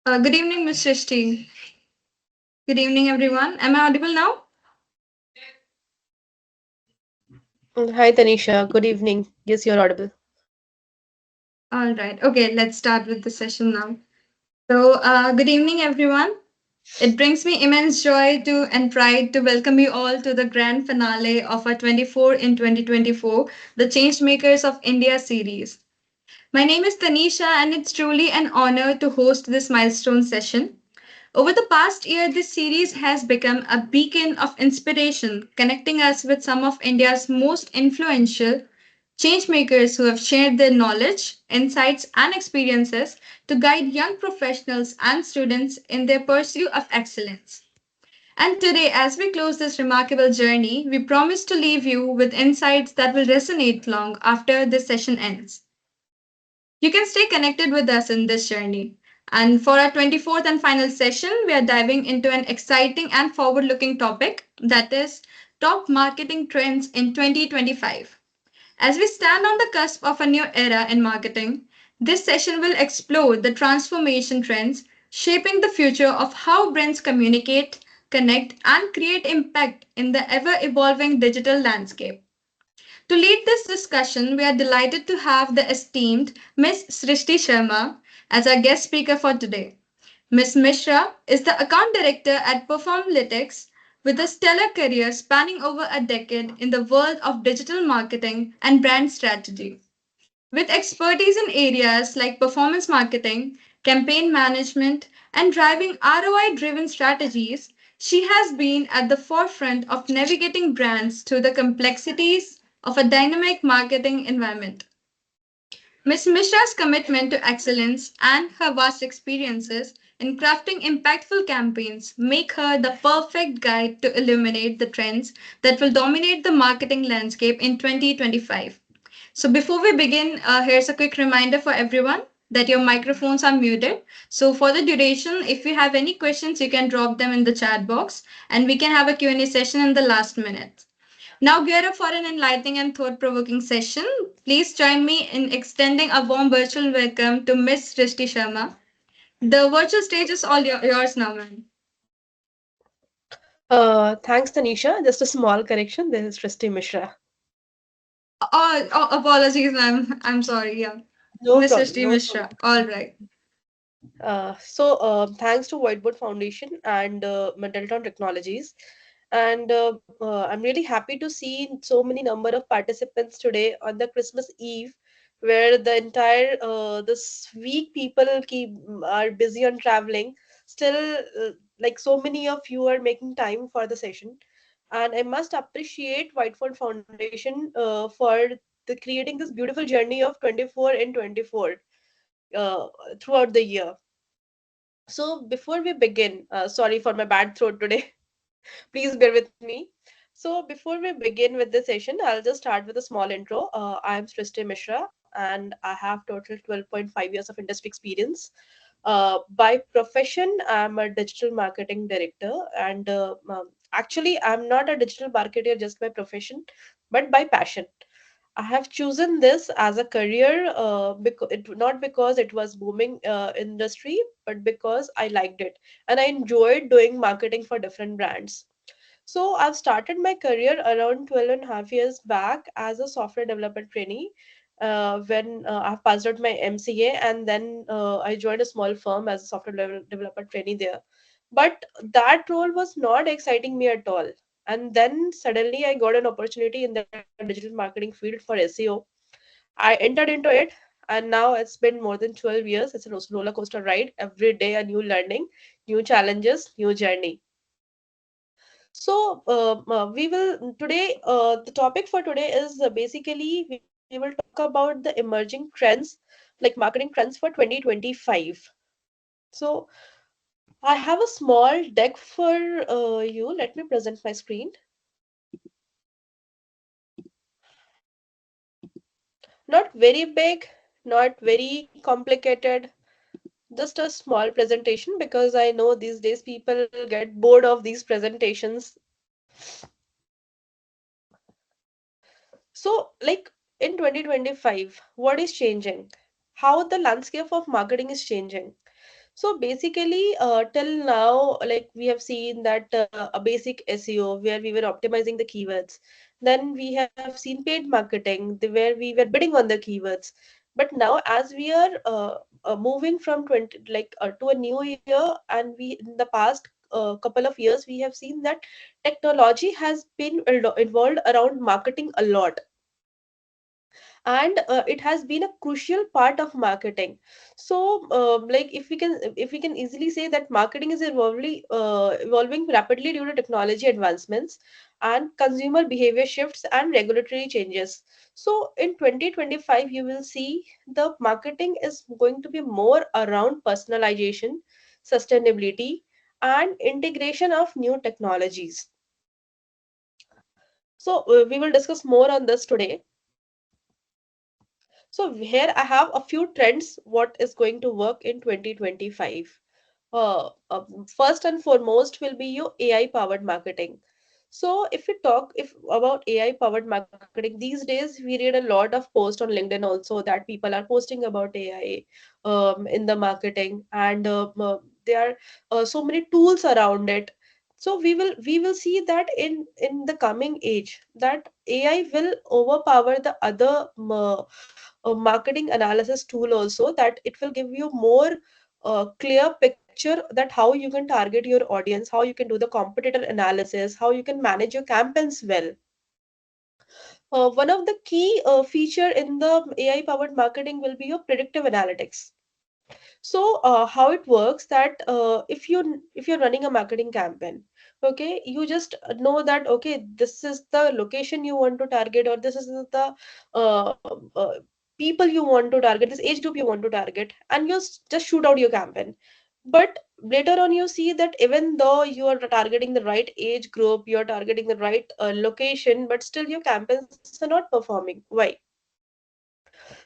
Good evening, Ms. Srishti. Good evening, everyone. Am I audible now? Hi Tanisha, good evening. Yes, you're audible. All right. Okay, let's start with the session now. Good evening, everyone. It brings me immense joy to and pride to welcome you all to the grand finale of our 24 in 2024, the Changemakers of India series. My name is Tanisha, and it's truly an honor to host this milestone session. Over the past year, this series has become a beacon of inspiration, connecting us with some of India's most influential changemakers who have shared their knowledge, insights, and experiences to guide young professionals and students in their pursuit of excellence. And today, as we close this remarkable journey, we promise to leave you with insights that will resonate long after this session ends. You can stay connected with us in this journey. And for our 24th and final session, we are diving into an exciting and forward looking topic that is top marketing trends in 2025. As we stand on the cusp of a new era in marketing, this session will explore the transformation trends shaping the future of how brands communicate, connect, and create impact in the ever evolving digital landscape. To lead this discussion, we are delighted to have the esteemed Ms. Srishti Sharma as our guest speaker for today. Ms. Mishra is the account director at Performlytics with a stellar career spanning over a decade in the world of digital marketing and brand strategy. With expertise in areas like performance marketing, campaign management, and driving ROI driven strategies, she has been at the forefront of navigating brands through the complexities of a dynamic marketing environment. Ms. Mishra's commitment to excellence and her vast experiences in crafting impactful campaigns make her the perfect guide to illuminate the trends that will dominate the marketing landscape in 2025. So, before we begin, here's a quick reminder for everyone that your microphones are muted. So, for the duration, if you have any questions, you can drop them in the chat box and we can have a Q&A session in the last minute. Now, gear up for an enlightening and thought provoking session. Please join me in extending a warm virtual welcome to Miss Srishti Sharma. The virtual stage is all yours now, ma'am. Thanks Tanisha. Just a small correction. This is Srishti Mishra. Apologies, ma'am. I'm sorry. Yeah. No Miss problem. Srishti No Mishra. problem. All right. Thanks to Whiteboard Foundation and Middleton Technologies. And I'm really happy to see so many number of participants today on the Christmas Eve, where the entire this week people are busy on traveling. Still, like so many of you are making time for the session, and I must appreciate Whiteboard Foundation for creating this beautiful journey of 24 and 24 uh, throughout the year. So before we begin, sorry for my bad throat today. Please bear with me. So before we begin with the session, I'll just start with a small intro. I'm Srishti Mishra, and I have total 12.5 years of industry experience. By profession, I'm a digital marketing director, and actually, I'm not a digital marketer just by profession, but by passion. I have chosen this as a career not because it was booming industry, but because I liked it and I enjoyed doing marketing for different brands. So I've started my career around 12 and a half years back as a software developer trainee. When I've passed out my MCA, and then I joined a small firm as a developer trainee there. But that role was not exciting me at all. And then suddenly I got an opportunity in the digital marketing field for SEO. I entered into it, and now it's been more than 12 years. It's a roller coaster ride. Every day a new learning, new challenges, new journey. We will today. The topic for today is basically we will talk about the emerging trends, like marketing trends for 2025. So I have a small deck for you. Let me present my screen. Not very big, not very complicated. Just a small presentation because I know these days people get bored of these presentations. So, like in 2025, what is changing? How the landscape of marketing is changing? So basically, till now, like we have seen that a basic SEO where we were optimizing the keywords. Then we have seen paid marketing where we were bidding on the keywords. But now, as we are moving from 20 to a new year, and we in the past couple of years, we have seen that technology has been involved around marketing a lot, and it has been a crucial part of marketing. So like if we can easily say that marketing is evolving rapidly due to technology advancements and consumer behavior shifts and regulatory changes. So in 2025 you will see the marketing is going to be more around personalization, sustainability, and integration of new technologies. So we will discuss more on this today. So here I have a few trends what is going to work in 2025. First and foremost will be your AI powered marketing. So if we talk if about AI powered marketing, these days we read a lot of posts on LinkedIn also that people are posting about AI in the marketing, and there are so many tools around it. So we will see that in the coming age that AI will overpower the other marketing analysis tool also, that it will give you more clear picture that how you can target your audience, how you can do the competitor analysis, how you can manage your campaigns well. One of the key feature in the AI powered marketing will be your predictive analytics. So how it works that if you're running a marketing campaign, okay, you just know that okay, this is the location you want to target, or this is the uh, uh, people you want to target, this age group you want to target, and you just shoot out your campaign. But later on you see that even though you are targeting the right age group, you're targeting the right location, but still your campaigns are not performing. Why?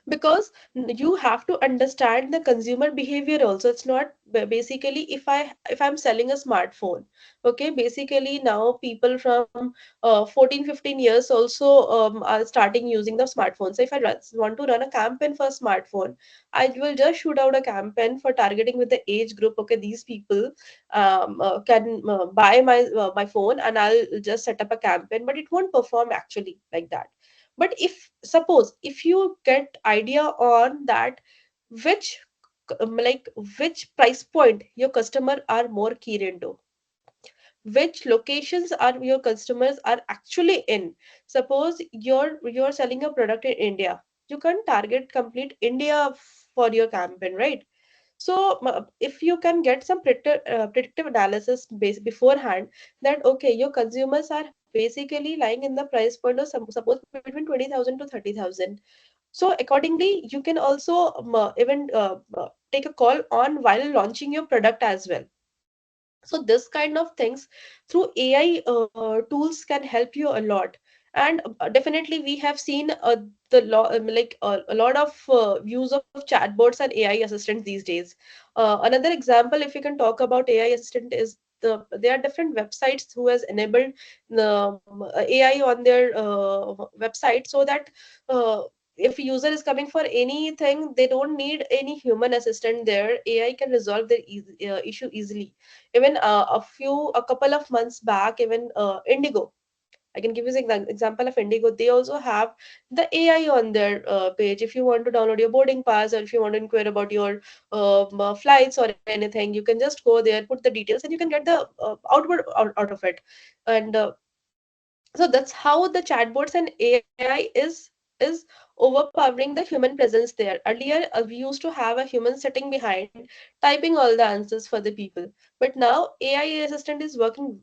Because you have to understand the consumer behavior also. It's not basically if I'm selling a smartphone, okay, basically now people from 14 15 years also are starting using the smartphone. So if I want to run a campaign for a smartphone, I will just shoot out a campaign for targeting with the age group. Okay, these people can buy my phone, and I'll just set up a campaign, but it won't perform actually like that. But if suppose if you get idea on that which like which price point your customer are more keen into, which locations are your customers are actually in. Suppose you're selling a product in India, you can target complete India for your campaign, right? So if you can get some predictive analysis beforehand, that okay, your consumers are basically lying in the price point of suppose between 20,000 to 30,000. So accordingly you can also even take a call on while launching your product as well. So this kind of things through AI tools can help you a lot. And definitely we have seen a lot of use of chatbots and AI assistants these days. Another example, if you can talk about AI assistant, is there are different websites who has enabled AI on their website, so that uh, if a user is coming for anything, they don't need any human assistant there. AI can resolve their issue easily. Even a couple of months back, even Indigo, I can give you an example of Indigo. They also have the AI on their page. If you want to download your boarding pass, or if you want to inquire about your flights or anything, you can just go there, put the details, and you can get the output out of it. And so that's how the chatbots and AI is overpowering the human presence there. Earlier, we used to have a human sitting behind typing all the answers for the people, but now AI assistant is working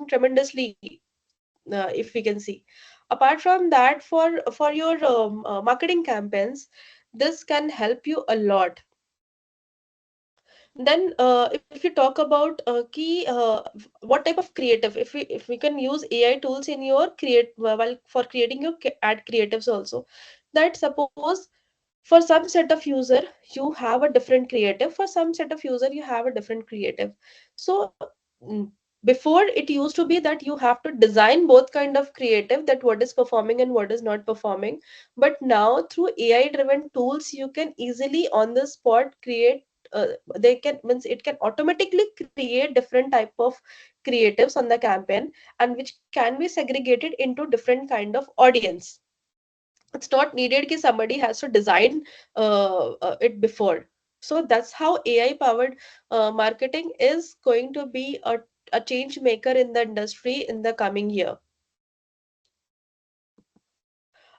tremendously. If we can see, apart from that, for your marketing campaigns, this can help you a lot. Then if you talk about key what type of creative, if we can use AI tools in your while for creating your ad creatives also, that suppose for some set of user you have a different creative, for some set of user you have a different creative. So before it used to be that you have to design both kind of creative, that what is performing and what is not performing. But now through AI driven tools you can easily on the spot create they can means it can automatically create different type of creatives on the campaign, and which can be segregated into different kind of audience. It's not needed ki somebody has to design it before. So that's how AI powered marketing is going to be a change maker in the industry in the coming year.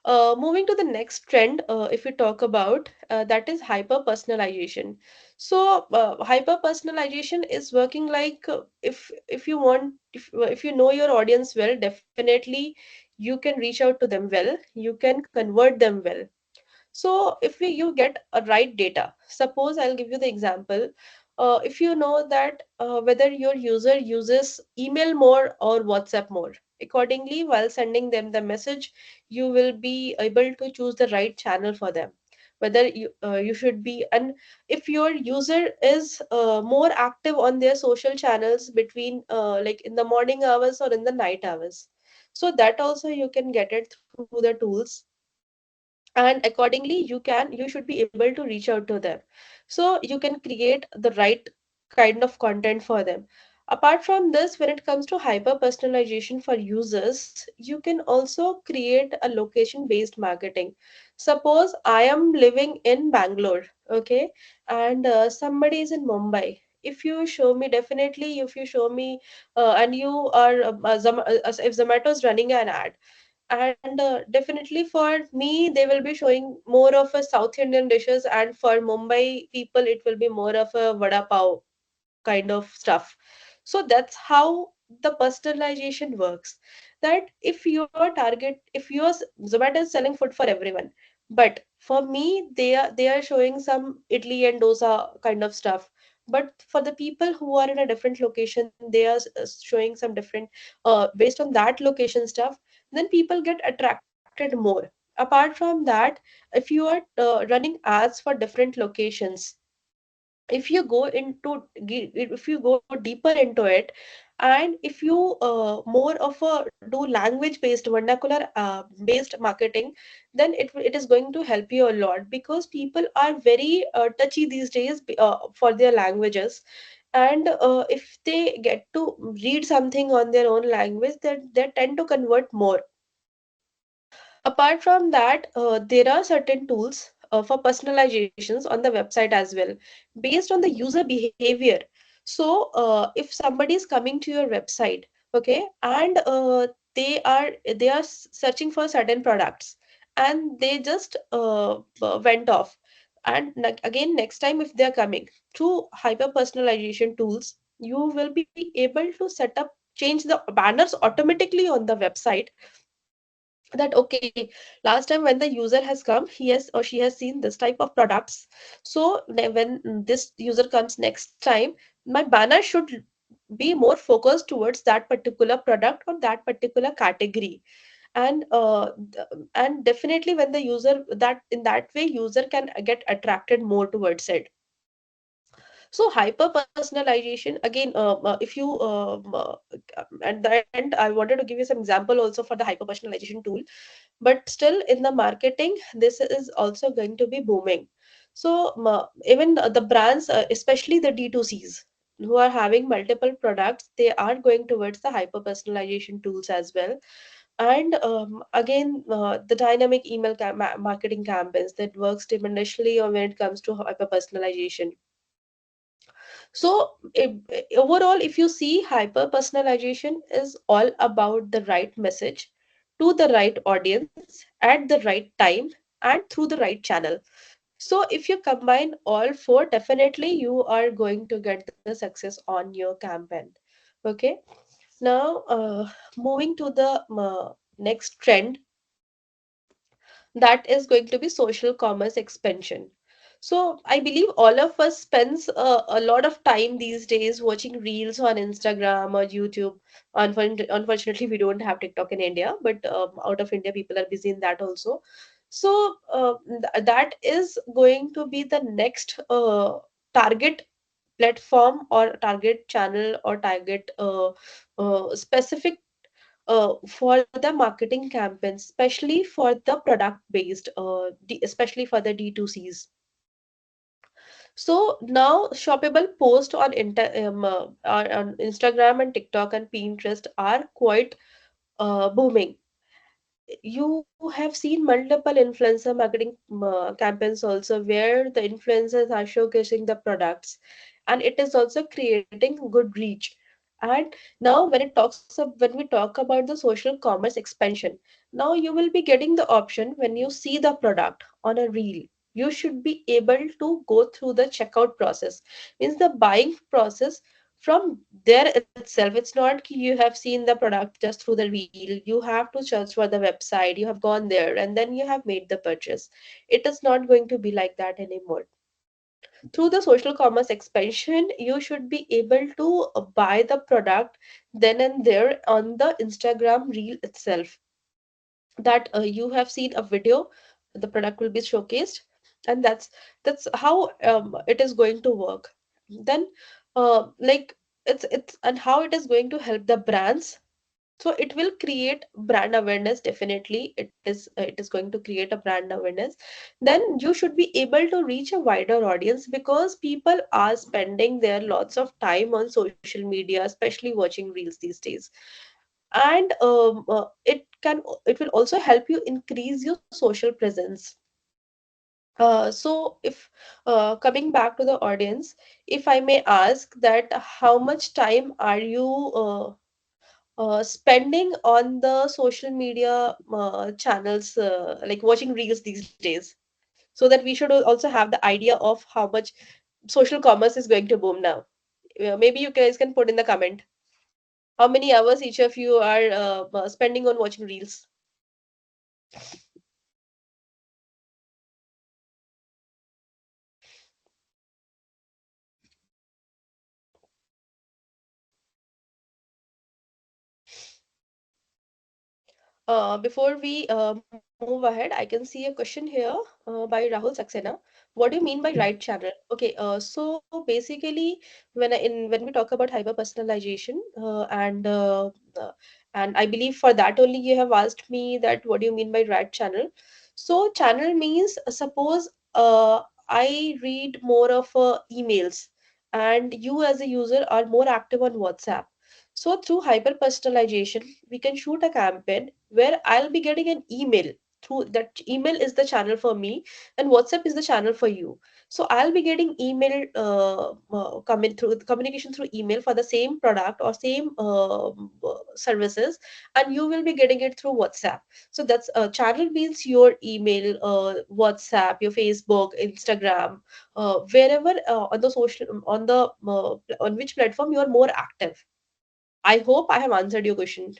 Moving to the next trend, if we talk about, that is hyper personalization. So hyper personalization is working like, if you want, if you know your audience well, definitely you can reach out to them well, you can convert them well. So if you get a right data, suppose I'll give you the example. If you know that whether your user uses email more or WhatsApp more, accordingly, while sending them the message, you will be able to choose the right channel for them. Whether you should be, and if your user is more active on their social channels between like in the morning hours or in the night hours, so that also you can get it through the tools, and accordingly you should be able to reach out to them, so you can create the right kind of content for them. Apart from this, when it comes to hyper personalization for users, you can also create a location based marketing. Suppose I am living in Bangalore, okay, and somebody is in Mumbai. If you show me, definitely if you show me, and you are if Zomato is running an ad, and definitely for me they will be showing more of a South Indian dishes, and for Mumbai people it will be more of a vada pav kind of stuff. So that's how the personalization works. That if your target, if yours, Zomato is selling food for everyone, but for me they are showing some idli and dosa kind of stuff. But for the people who are in a different location, they are showing some different based on that location stuff, then people get attracted more. Apart from that, if you are running ads for different locations, if you go into if you go deeper into it, and if you more of a do language based vernacular based marketing, then it is going to help you a lot, because people are very touchy these days for their languages. And if they get to read something on their own language, they tend to convert more. Apart from that, there are certain tools for personalizations on the website as well, based on the user behavior. So, if somebody is coming to your website, okay, and they are searching for certain products, and they just went off, and again next time if they are coming, through hyper personalization tools, you will be able to set up, change the banners automatically on the website, that okay, last time when the user has come, he has or she has seen this type of products. So when this user comes next time, my banner should be more focused towards that particular product or that particular category. And and definitely when the user, that in that way user can get attracted more towards it. So hyper personalization again, if you at the end I wanted to give you some example also for the hyper personalization tool. But still in the marketing, this is also going to be booming. So even the brands, especially the D2Cs who are having multiple products, they are going towards the hyper personalization tools as well. And again, the dynamic email marketing campaigns that works tremendously when it comes to hyper personalization. So, overall, if you see, hyper personalization is all about the right message to the right audience at the right time and through the right channel. So, if you combine all four, definitely you are going to get the success on your campaign. Okay. Now, moving to the next trend, that is going to be social commerce expansion. So I believe all of us spends a lot of time these days watching reels on Instagram or YouTube. Unfortunately, we don't have TikTok in India, but out of India, people are busy in that also. So that is going to be the next target platform or target channel or target specific for the marketing campaigns, especially for the product based, especially for the D2Cs. So now shoppable posts on on Instagram and TikTok and Pinterest are quite booming. You have seen multiple influencer marketing campaigns also, where the influencers are showcasing the products, and it is also creating good reach. And now when we talk about the social commerce expansion, now you will be getting the option when you see the product on a reel, you should be able to go through the checkout process, means the buying process from there itself. It's not ki you have seen the product just through the reel, you have to search for the website, you have gone there and then you have made the purchase. It is not going to be like that anymore. Through the social commerce expansion, you should be able to buy the product then and there on the Instagram reel itself, that you have seen a video, the product will be showcased, and that's how it is going to work. Then like it's and how it is going to help the brands. So it will create brand awareness, definitely it is going to create a brand awareness. Then you should be able to reach a wider audience, because people are spending their lots of time on social media, especially watching reels these days. And it will also help you increase your social presence. So if coming back to the audience, if I may ask that how much time are you spending on the social media channels, like watching reels these days, so that we should also have the idea of how much social commerce is going to boom now. Maybe you guys can put in the comment how many hours each of you are spending on watching reels. Before we move ahead, I can see a question here by Rahul Saxena. What do you mean by right channel? Okay, so basically, when we talk about hyper personalization, and I believe for that only you have asked me that what do you mean by right channel? So channel means, suppose I read more of emails, and you as a user are more active on WhatsApp. So through hyper personalization, we can shoot a campaign where I'll be getting an email. Through that email is the channel for me, and WhatsApp is the channel for you. So I'll be getting email coming through communication through email for the same product or same services, and you will be getting it through WhatsApp. So that's channel means your email, WhatsApp, your Facebook, Instagram, wherever on the social on which platform you are more active. I hope I have answered your question.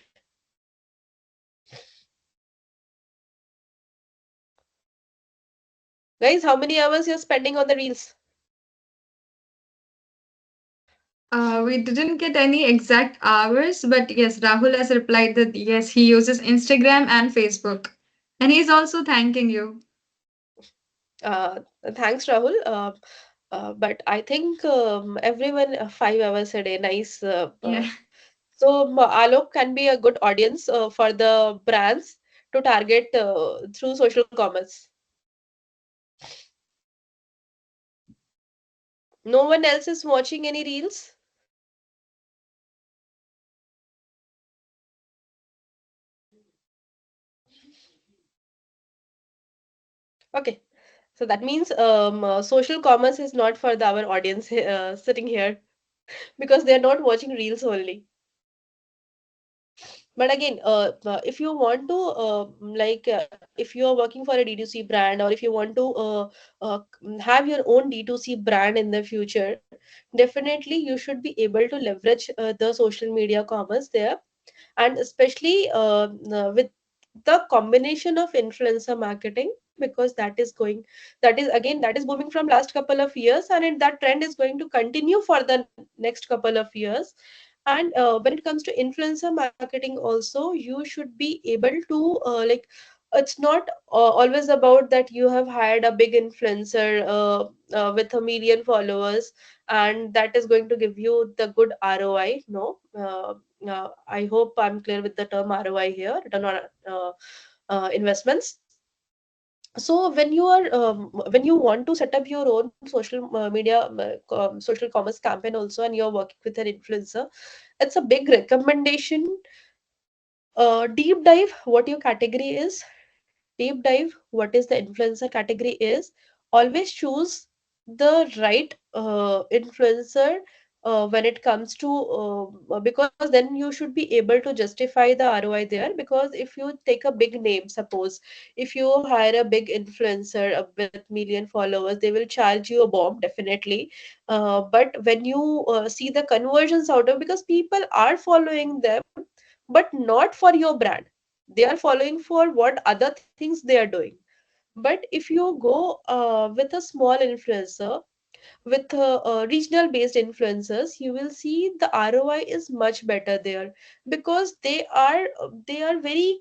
Guys, how many hours you're spending on the reels? We didn't get any exact hours, but yes, Rahul has replied that yes, he uses Instagram and Facebook. And he's also thanking you. Uh, Thanks, Rahul. But I think everyone 5 hours a day, nice. Yeah. So Alok can be a good audience for the brands to target through social commerce. No one else is watching any reels. Okay, so that means social commerce is not for our audience sitting here, because they are not watching reels only. But again, if you want to if you are working for a D2C brand, or if you want to have your own D2C brand in the future, definitely you should be able to leverage the social media commerce there. And especially with the combination of influencer marketing, because that is again, that is booming from last couple of years, and that trend is going to continue for the next couple of years. And when it comes to influencer marketing also, you should be able to it's not always about that you have hired a big influencer with 1 million followers, and that is going to give you the good ROI. No, I hope I'm clear with the term ROI here, return on investments. So when you want to set up your own social media social commerce campaign also, and you're working with an influencer, it's a big recommendation. Deep dive what your category is, deep dive what is the influencer category is. Always choose the right influencer when it comes to because then you should be able to justify the ROI there. Because if you take a big name, suppose if you hire a big influencer with million followers, they will charge you a bomb definitely. But when you see the conversions out of, because people are following them but not for your brand, they are following for what other things they are doing. But if you go with a small influencer, with regional based influencers, you will see the ROI is much better there. Because they are very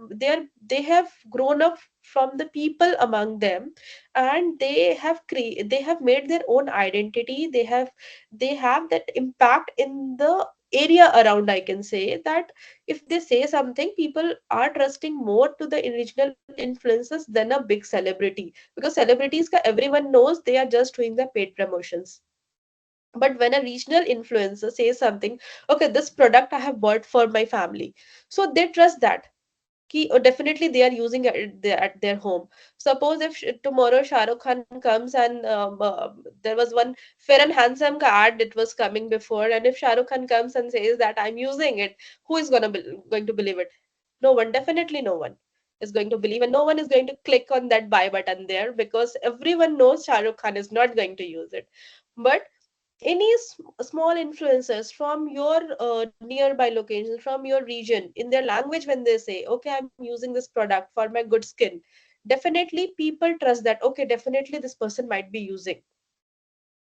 they have grown up from the people among them, and they have made their own identity. They have that impact in the area around. I can say that if they say something, people are trusting more to the original influencers than a big celebrity. Because celebrities ka everyone knows, they are just doing the paid promotions. But when a regional influencer says something, okay, this product I have bought for my family, so they trust that. Definitely they are using it at their home. Suppose if tomorrow Shah Rukh Khan comes and there was one fair and handsome ad it was coming before, and if Shah Rukh Khan comes and says that I'm using it, who is going to believe it? No one, definitely no one is going to believe, and no one is going to click on that buy button there, because everyone knows Shah Rukh Khan is not going to use it. But any small influencers from your nearby locations, from your region, in their language, when they say okay, I'm using this product for my good skin, definitely people trust that, okay, definitely this person might be using.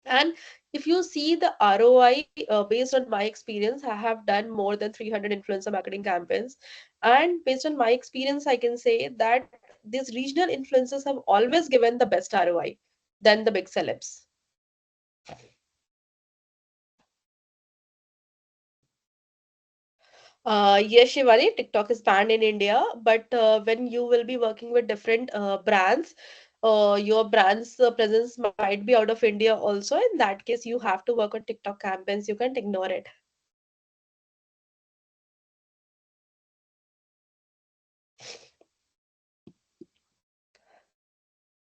And if you see the ROI, based on my experience, I have done more than 300 influencer marketing campaigns, and based on my experience I can say that these regional influencers have always given the best ROI than the big celebs. Yes, Shivani, TikTok is banned in India, but when you will be working with different brands, your brand's presence might be out of India also. In that case, you have to work on TikTok campaigns. You can't ignore it.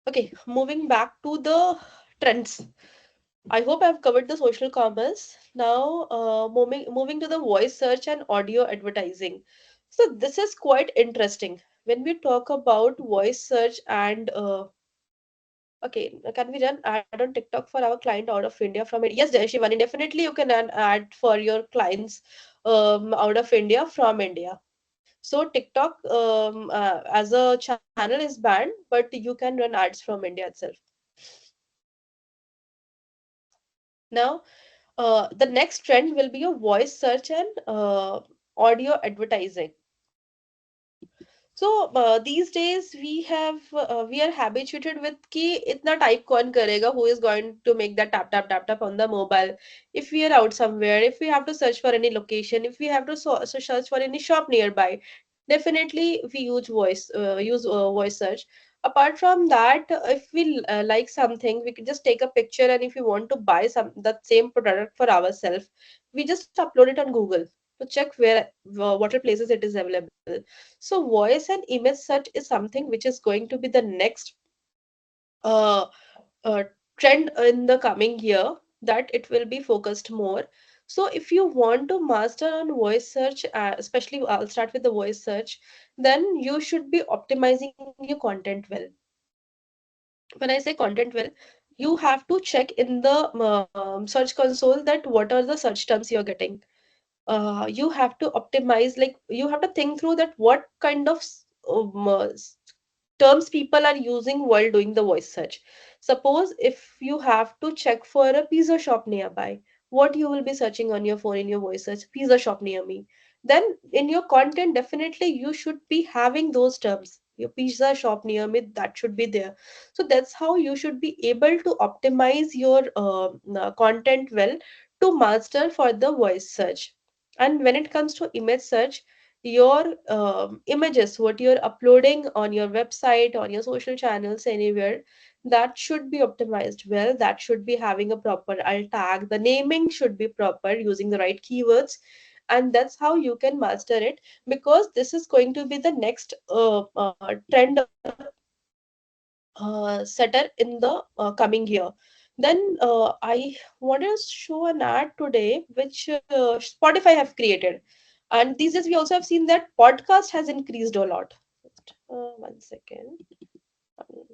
Okay, moving back to the trends. I hope I've covered the social commerce. Now, moving to the voice search and audio advertising. So this is quite interesting. When we talk about voice search and okay, can we run ad on TikTok for our client out of India from India? Yes, Shivani, definitely you can run ad for your clients out of India from India. So TikTok as a channel is banned, but you can run ads from India itself. Now, the next trend will be a voice search and audio advertising. So these days we are habituated with कि इतना type कौन करेगा, who is going to make that tap tap tap tap on the mobile. If we are out somewhere, if we have to search for any location, if we have to search for any shop nearby, definitely we use voice search. Apart from that, if we like something, we can just take a picture, and if we want to buy some that same product for ourselves, we just upload it on Google to check where what all places it is available. So voice and image search is something which is going to be the next uh, uh, trend in the coming year, that it will be focused more. So if you want to master on voice search, especially I'll start with the voice search, then you should be optimizing your content well. When I say content well, you have to check in the search console that what are the search terms you're getting. You have to optimize, like you have to think through that what kind of terms people are using while doing the voice search. Suppose if you have to check for a pizza shop nearby, what you will be searching on your phone in your voice search? Pizza shop near me. Then in your content, definitely you should be having those terms. Your pizza shop near me, that should be there. So that's how you should be able to optimize your content well to master for the voice search. And when it comes to image search, your images, what you're uploading on your website, on your social channels, anywhere, that should be optimized well. That should be having a proper alt tag. The naming should be proper using the right keywords, and that's how you can master it, because this is going to be the next trend setter in the coming year. Then I want to show an ad today which Spotify have created, and these days we also have seen that podcast has increased a lot. Just, 1 second. Um,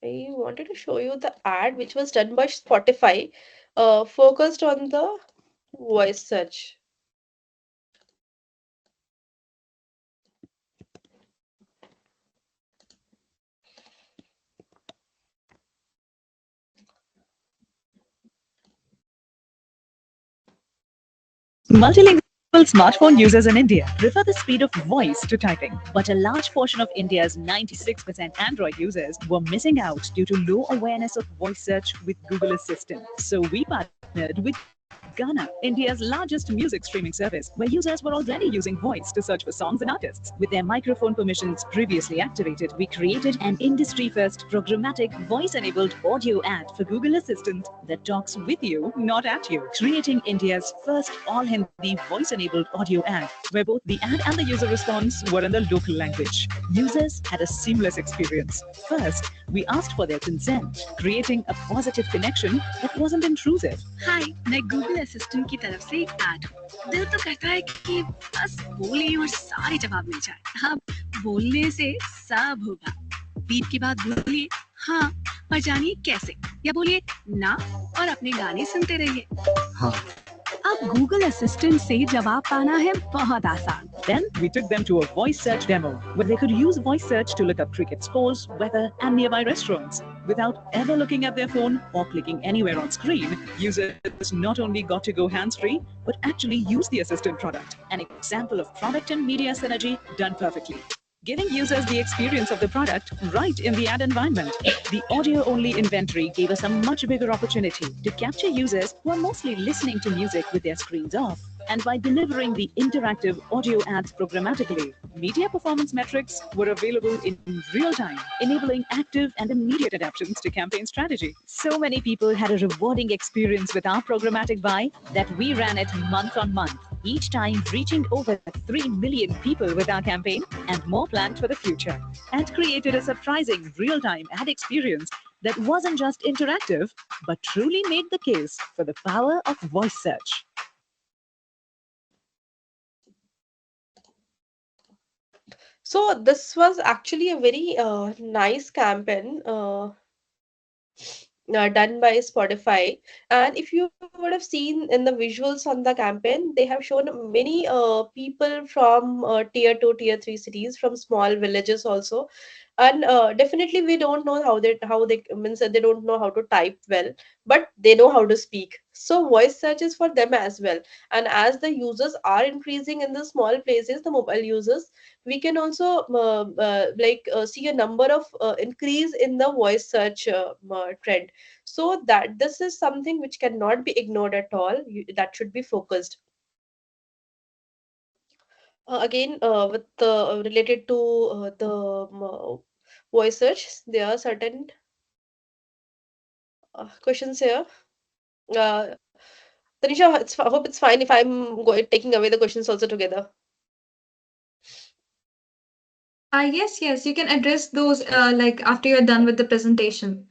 I wanted to show you the ad which was done by Spotify, focused on the voice search. Multilingual smartphone users in India prefer the speed of voice to typing, but a large portion of India's 96% Android users were missing out due to low awareness of voice search with Google Assistant. So we partnered with Ghana, India's largest music streaming service, where users were already using voice to search for songs and artists. With their microphone permissions previously activated, we created an industry first programmatic voice enabled audio ad for Google Assistant that talks with you, not at you, creating India's first all Hindi voice enabled audio ad, where both the ad and the user response were in the local language. Users had a seamless experience. First, we asked for their consent, creating a positive connection that wasn't intrusive. हाय मैं Google assistant की तरफ से एक add हूँ दिल तो कहता है कि बस बोले और सारे जवाब मिल जाए अब बोलने से सब होगा बीप के बाद बोलिए हाँ पर जानिए कैसे या बोलिए ना और अपने गाने सुनते रहिए हाँ. अब गूगल असिस्टेंट से जवाब पाना है बहुत आसान Then we took them to a voice search demo where they could use voice search to look up cricket scores, weather, and nearby restaurants without ever looking at their phone or clicking anywhere on screen. Users not only got to go hands-free, but actually use the assistant product, an example of product and media synergy done perfectly, giving users the experience of the product right in the ad environment. The audio-only inventory gave us a much bigger opportunity to capture users who are mostly listening to music with their screens off. And by delivering the interactive audio ads programmatically, media performance metrics were available in real time, enabling active and immediate adaptations to campaign strategy. So many people had a rewarding experience with our programmatic buy that we ran it month on month, each time reaching over 3 million people with our campaign and more planned for the future, and created a surprising real-time ad experience that wasn't just interactive, but truly made the case for the power of voice search. So this was actually a very nice campaign. Done by Spotify. And if you would have seen in the visuals on the campaign, they have shown many people from tier 2, tier 3 cities, from small villages also. And definitely we don't know how they means that they don't know how to type well, but they know how to speak. So voice search is for them as well. And as the users are increasing in the small places, the mobile users, we can also see a number of increase in the voice search trend. So that this is something which cannot be ignored at all. That should be focused. Again, with related to the voice search, there are certain questions here. uh, Tanisha, I hope it's fine if I'm taking away the questions also together. Yes, yes, you can address those like after you're done with the presentation.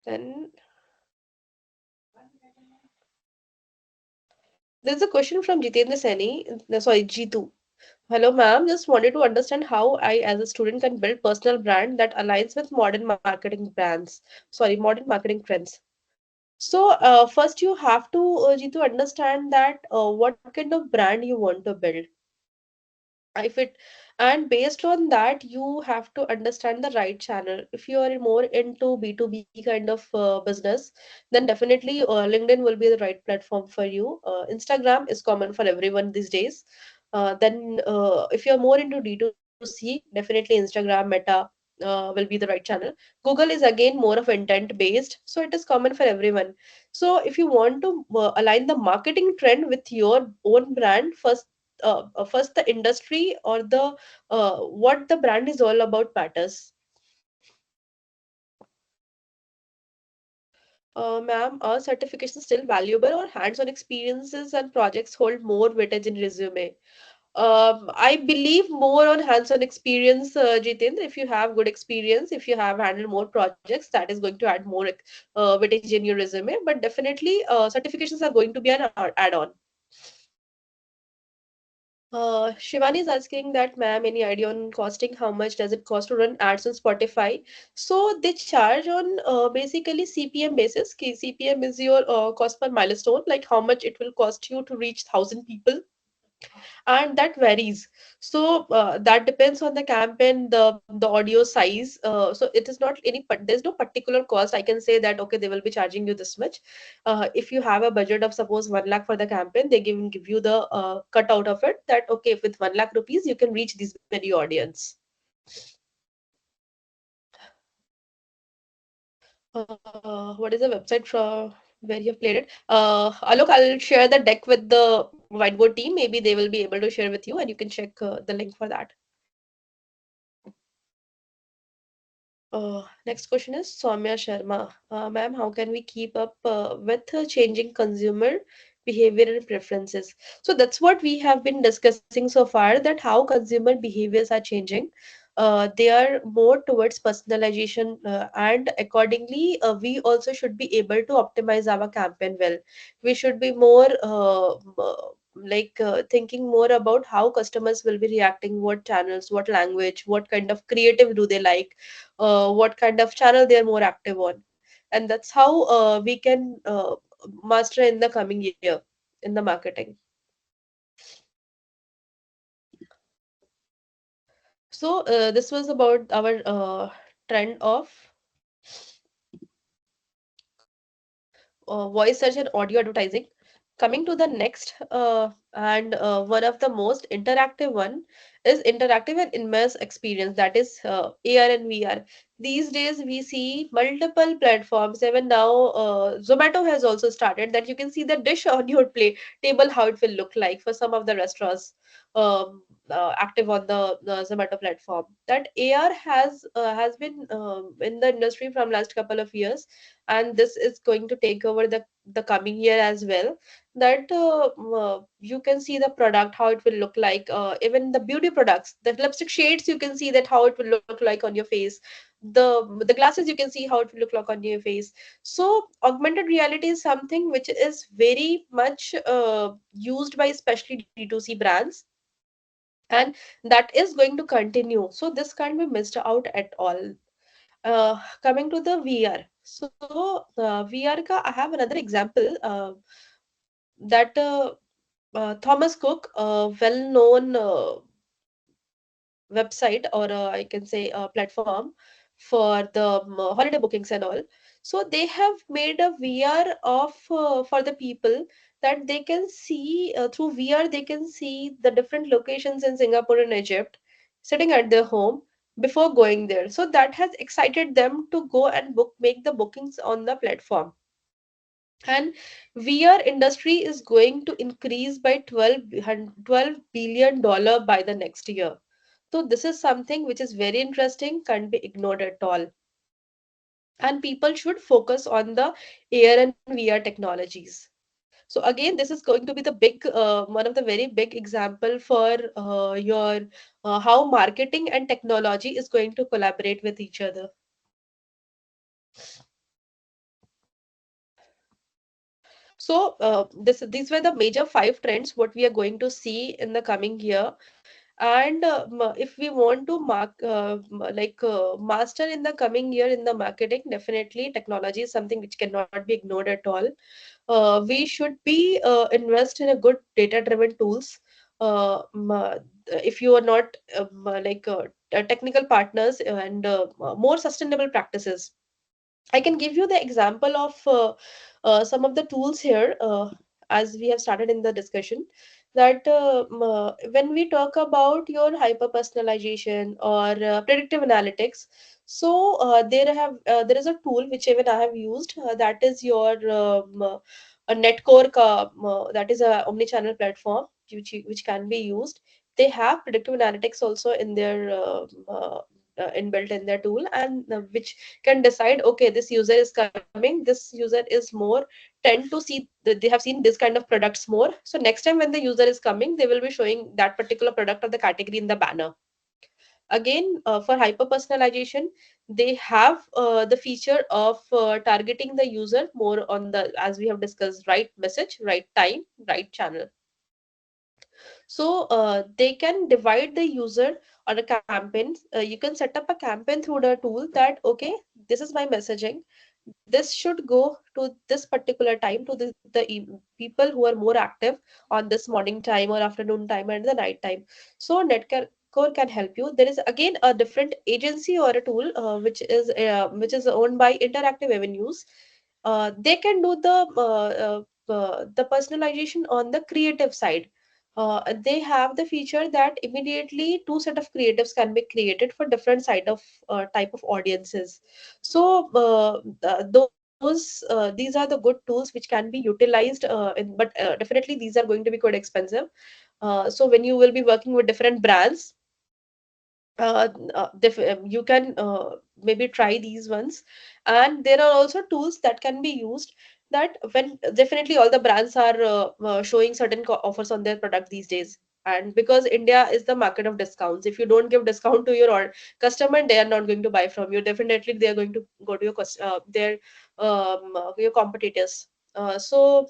Then there's a question from Jitendra Sani, sorry, Jitu. Hello, ma'am. Just wanted to understand how I, as a student, can build personal brand that aligns with modern marketing brands. Sorry, modern marketing trends. So, first you have to, Jitu, understand that what kind of brand you want to build. If it, and based on that, you have to understand the right channel. If you are more into B2B kind of business, then definitely LinkedIn will be the right platform for you. Instagram is common for everyone these days. Then if you're more into D2C, see, definitely Instagram, Meta will be the right channel. Google is again more of intent based, so it is common for everyone. So if you want to align the marketing trend with your own brand, first the industry or the what the brand is all about matters. Ma'am, are certifications still valuable or hands-on experiences and projects hold more weightage in resume? I believe more on hands-on experience, Jitendra. If you have good experience, if you have handled more projects, that is going to add more weightage in your resume. But definitely, certifications are going to be an add-on. Shivani is asking that, ma'am, any idea on costing? How much does it cost to run ads on Spotify? So they charge on basically CPM basis. CPM is your cost per milestone, like how much it will cost you to reach 1,000 people, and that varies. So that depends on the campaign, the audio size. So it is not any, but there's no particular cost I can say that okay they will be charging you this much. If you have a budget of suppose 1 lakh for the campaign, they give you the cut out of it, that okay with 1 lakh rupees you can reach this many audience. What is the website from where you have played it? Alok, I'll share the deck with the whiteboard team. Maybe they will be able to share with you, and you can check the link for that. Next question is Soumya Sharma. Ma'am, how can we keep up with changing consumer behavior and preferences? So that's what we have been discussing so far, that how consumer behaviors are changing. They are more towards personalization, and accordingly, we also should be able to optimize our campaign well. We should be more thinking more about how customers will be reacting, what channels, what language, what kind of creative do they like, what kind of channel they are more active on, and that's how we can master in the coming year in the marketing. So this was about our trend of voice search and audio advertising. Coming to the next, and one of the most interactive one is interactive and immersive experience, that is AR and VR. These days we see multiple platforms. Even now, Zomato has also started that you can see the dish on your play table, how it will look like for some of the restaurants active on the Zomato platform. That AR has been in the industry from last couple of years, and this is going to take over the coming year as well. That you can see the product how it will look like, even the beauty products, the lipstick shades, you can see that how it will look like on your face. The glasses, you can see how it will look like on your face. So augmented reality is something which is very much used by especially D2C brands, and that is going to continue, so this can't be missed out at all. Coming to the VR. So, VR ka I have another example, that Thomas Cook, a well-known website, or I can say a platform for the holiday bookings and all. So they have made a VR of for the people, that they can see through VR, they can see the different locations in Singapore and Egypt, sitting at their home before going there. So that has excited them to go and make the bookings on the platform. And VR industry is going to increase by 12 billion dollar by the next year. So this is something which is very interesting, can't be ignored at all. And people should focus on the AR and VR technologies. So again, this is going to be the big one of the very big example for your how marketing and technology is going to collaborate with each other. So these were the major five trends what we are going to see in the coming year. And if we want to master in the coming year in the marketing, definitely technology is something which cannot be ignored at all. We should be invest in a good data driven tools. If you are not technical partners, and more sustainable practices. I can give you the example of some of the tools here, as we have started in the discussion. that when we talk about your hyper personalization or predictive analytics, so there is a tool which even I have used, that is your a netcore that is a omni-channel platform which can be used. They have predictive analytics also in their inbuilt in their tool, and which can decide, okay, this user is coming, this user is more tend to see they have seen this kind of products more, so next time when the user is coming, they will be showing that particular product or the category in the banner. Again, for hyper personalization, they have the feature of targeting the user more on the, as we have discussed, right message, right time, right channel. So they can divide the user on a campaign. You can set up a campaign through the tool that, okay, this is my messaging, this should go to this particular time to people who are more active on this morning time or afternoon time and the night time. So Netcore can help you. There is again a different agency or a tool which is owned by Interactive Avenues. They can do the personalization on the creative side. They have the feature that immediately two set of creatives can be created for different side of type of audiences. So these are the good tools which can be utilized but definitely these are going to be quite expensive. So when you will be working with different brands, you can maybe try these ones. And there are also tools that can be used, that when definitely all the brands are showing certain offers on their product these days, and because India is the market of discounts, if you don't give discount to your customer, they are not going to buy from you, definitely they are going to go to your competitors. So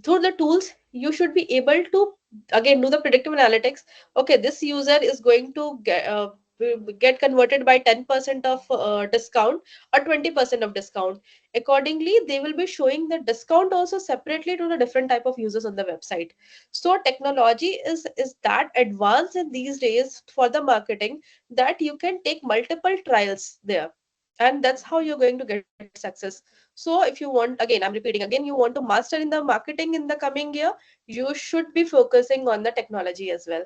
through the tools you should be able to again do the predictive analytics. Okay, this user is going to get converted by 10% of discount or 20% of discount. Accordingly, they will be showing the discount also separately to the different type of users on the website. So technology is that advanced in these days for the marketing, that you can take multiple trials there, and that's how you're going to get success. So if you want, again I'm repeating again, you want to master in the marketing in the coming year, you should be focusing on the technology as well.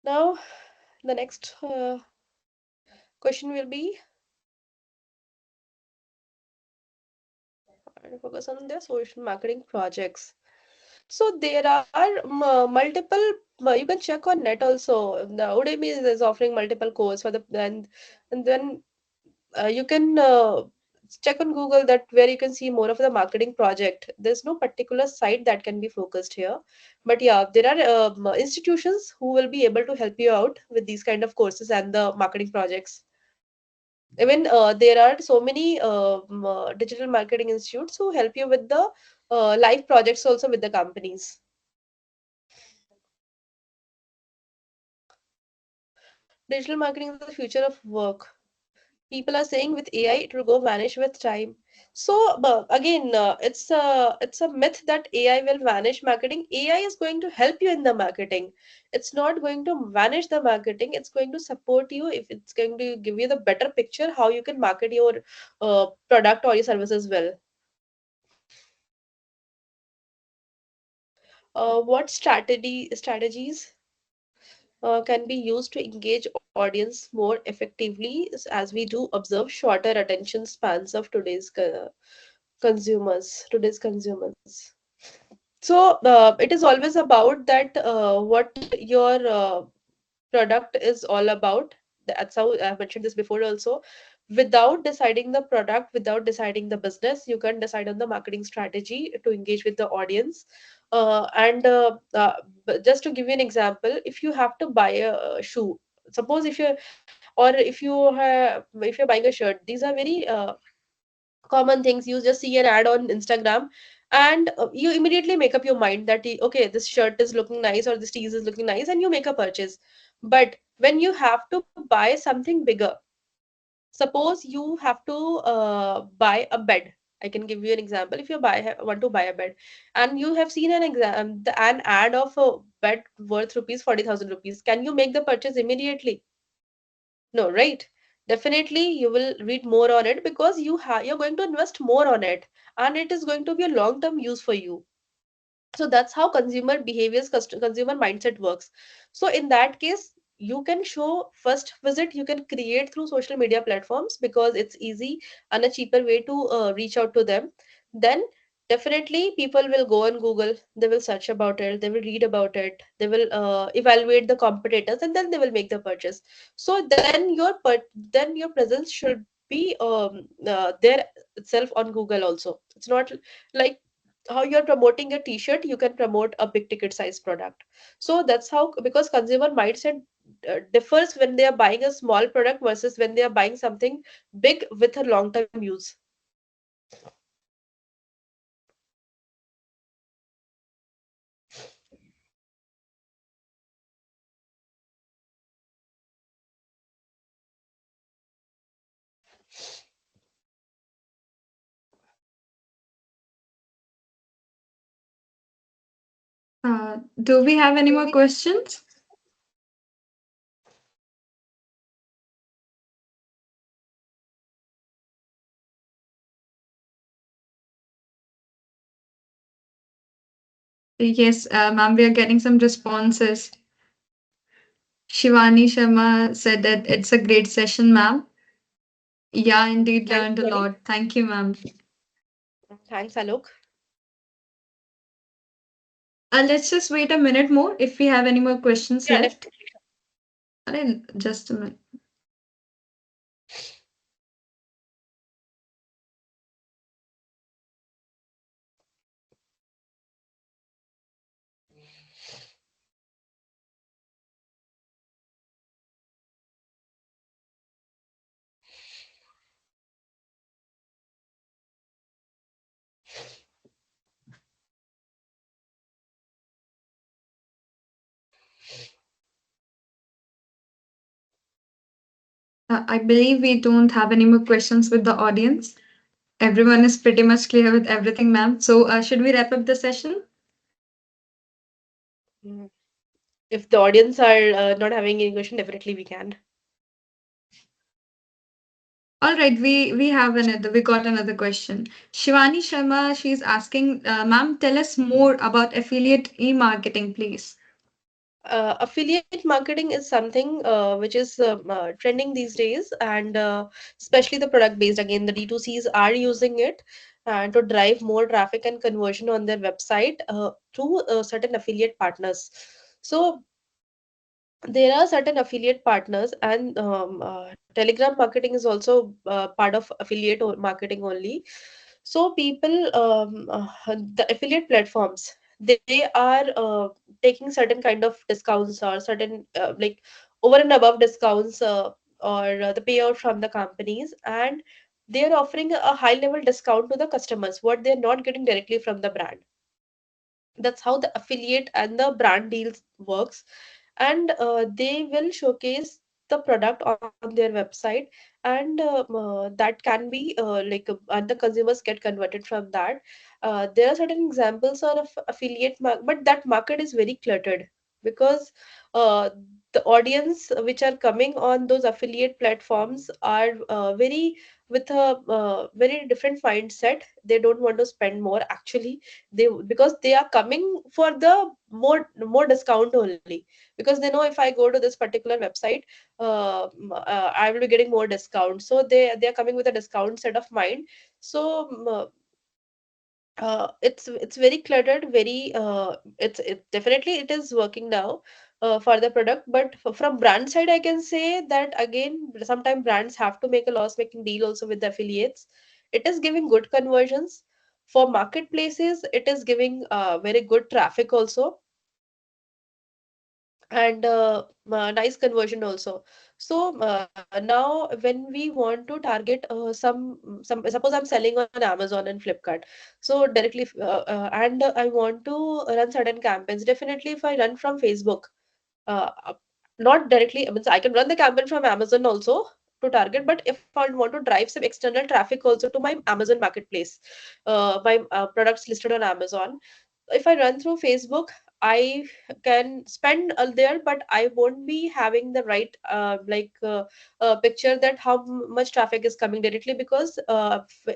Now the next question will be focus on the social marketing projects. So there are multiple, you can check on net also. The Udemy is offering multiple courses for the, and then you can check on Google that where you can see more of the marketing project. There's no particular site that can be focused here, but yeah, there are institutions who will be able to help you out with these kind of courses and the marketing projects. Even there are so many digital marketing institutes who help you with the live projects also with the companies. Digital marketing is the future of work. People are saying with AI it will go vanish with time. So again, it's a myth that AI will vanish marketing. AI is going to help you in the marketing. It's not going to vanish the marketing. It's going to support you. If it's going to give you the better picture how you can market your product or your services well. What strategies can be used to engage audience more effectively, as we do observe shorter attention spans of today's consumers. So it is always about that what your product is all about. That's how I mentioned this before also. Without deciding the product, without deciding the business, you can decide on the marketing strategy to engage with the audience. And just to give you an example, if you have to buy a shoe, suppose if you're, or if you're buying a shirt, these are very common things. You just see an ad on Instagram, and you immediately make up your mind that okay, this shirt is looking nice or this tees is looking nice, and you make a purchase. But when you have to buy something bigger, suppose you have to buy a bed. I can give you an example. If you want to buy a bed, and you have seen an ad of a bed worth rupees 40,000 rupees, can you make the purchase immediately? No, right? definitely you will read more on it because you're going to invest more on it, and it is going to be a long term use for you. So that's how consumer behaviors, consumer mindset works. So in that case, you can show first visit, you can create through social media platforms because it's easy and a cheaper way to reach out to them. Then definitely people will go on Google, they will search about it, they will read about it, they will evaluate the competitors, and then they will make the purchase. So then your presence should be there itself on Google also. It's not like how you're promoting a t-shirt, you can promote a big ticket size product. So that's how, because consumer mindset differs when they are buying a small product versus when they are buying something big with a long term use. Do we have any more questions? Yes, ma'am, we are getting some responses. Shivani Sharma said that it's a great session, ma'am. Yeah, indeed, Thanks, learned a Shivani. lot. Thank you, ma'am. Thanks, Alok. Let's just wait a minute more if we have any more questions Yeah, left. Just a minute. I believe we don't have any more questions with the audience. Everyone is pretty much clear with everything, ma'am. So, should we wrap up the session? Mm. If the audience are not having any question, definitely we can. All right, we have another. We got another question. Shivani Sharma, she's asking, ma'am, tell us more about affiliate e-marketing, please. Affiliate marketing is something which is trending these days, and especially the product based. Again, the D2Cs are using it and to drive more traffic and conversion on their website through certain affiliate partners. So there are certain affiliate partners, and Telegram marketing is also part of affiliate marketing only. So people, the affiliate platforms, they are taking certain kind of discounts or certain over and above discounts, or the payout from the companies, and they are offering a high level discount to the customers what they're not getting directly from the brand. That's how the affiliate and the brand deals works. And they will showcase the product on their website, and that can be and the consumers get converted from that. There are certain examples of affiliate but that market is very cluttered because uh, the audience which are coming on those affiliate platforms are very with a very different mindset. They don't want to spend more actually, they because they are coming for the more discount only, because they know if I go to this particular website, I will be getting more discount, so they are coming with a discount set of mind. So it's very cluttered, very it definitely it is working now for the product, but from brand side I can say that again sometimes brands have to make a loss making deal also with the affiliates. It is giving good conversions. For marketplaces it is giving very good traffic also, and nice conversion also. So now when we want to target some suppose I'm selling on Amazon and Flipkart, so directly and I want to run certain campaigns. Definitely if I run from Facebook, not directly, I mean, I can run the campaign from Amazon also to target, but if I want to drive some external traffic also to my Amazon marketplace, my products listed on Amazon, if I run through Facebook, I can spend there, but I won't be having the right picture that how much traffic is coming directly, because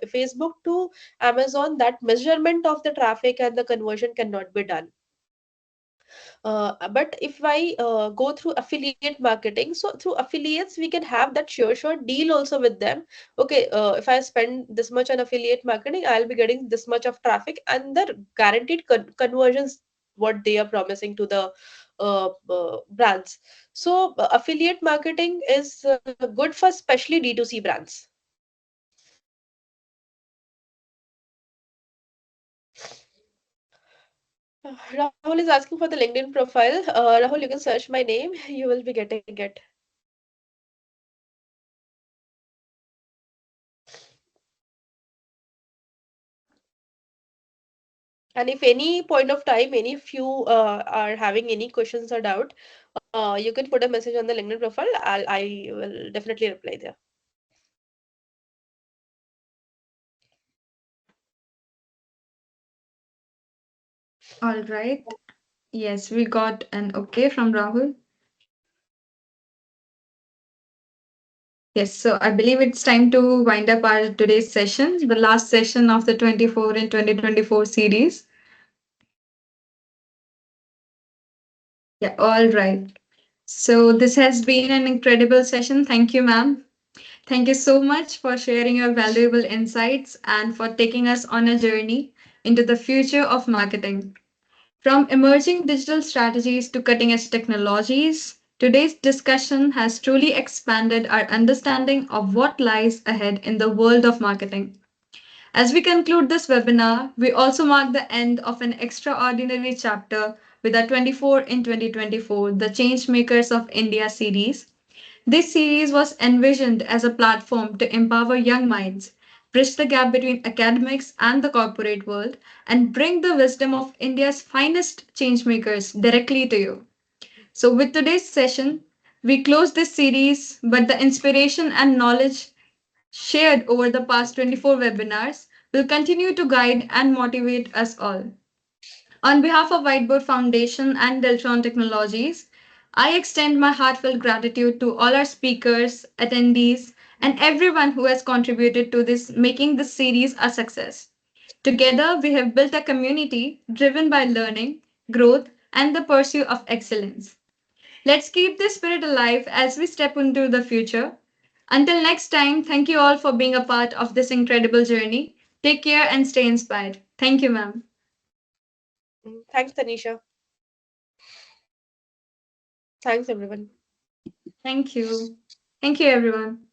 Facebook to Amazon, that measurement of the traffic and the conversion cannot be done. But if I go through affiliate marketing, so through affiliates we can have that sure deal also with them. Okay, if I spend this much on affiliate marketing, I'll be getting this much of traffic, and the guaranteed conversions what they are promising to the brands. So affiliate marketing is good for especially D2C brands. Rahul is asking for the LinkedIn profile. Rahul, you can search my name. You will be getting it. And if any point of time, any of you are having any questions or doubt, you can put a message on the LinkedIn profile. I will definitely reply there. All right. Yes, we got an okay from Rahul. Yes, so I believe it's time to wind up our today's session, the last session of the 24 in 2024 series. Yeah, all right. So this has been an incredible session. Thank you, ma'am. Thank you so much for sharing your valuable insights and for taking us on a journey into the future of marketing. From emerging digital strategies to cutting edge technologies, today's discussion has truly expanded our understanding of what lies ahead in the world of marketing. As we conclude this webinar, we also mark the end of an extraordinary chapter with our 24 in 2024, the Changemakers of India series. This series was envisioned as a platform to empower young minds, bridge the gap between academics and the corporate world, and bring the wisdom of India's finest changemakers directly to you. So, with today's session, we close this series, but the inspiration and knowledge shared over the past 24 webinars will continue to guide and motivate us all. On behalf of Whiteboard Foundation and Deltron Technologies, I extend my heartfelt gratitude to all our speakers, attendees, and everyone who has contributed to this making this series a success. Together, we have built a community driven by learning, growth, and the pursuit of excellence. Let's keep this spirit alive as we step into the future. Until next time, thank you all for being a part of this incredible journey. Take care and stay inspired. Thank you, ma'am. Thanks, Tanisha. Thanks, everyone. Thank you. Thank you, everyone.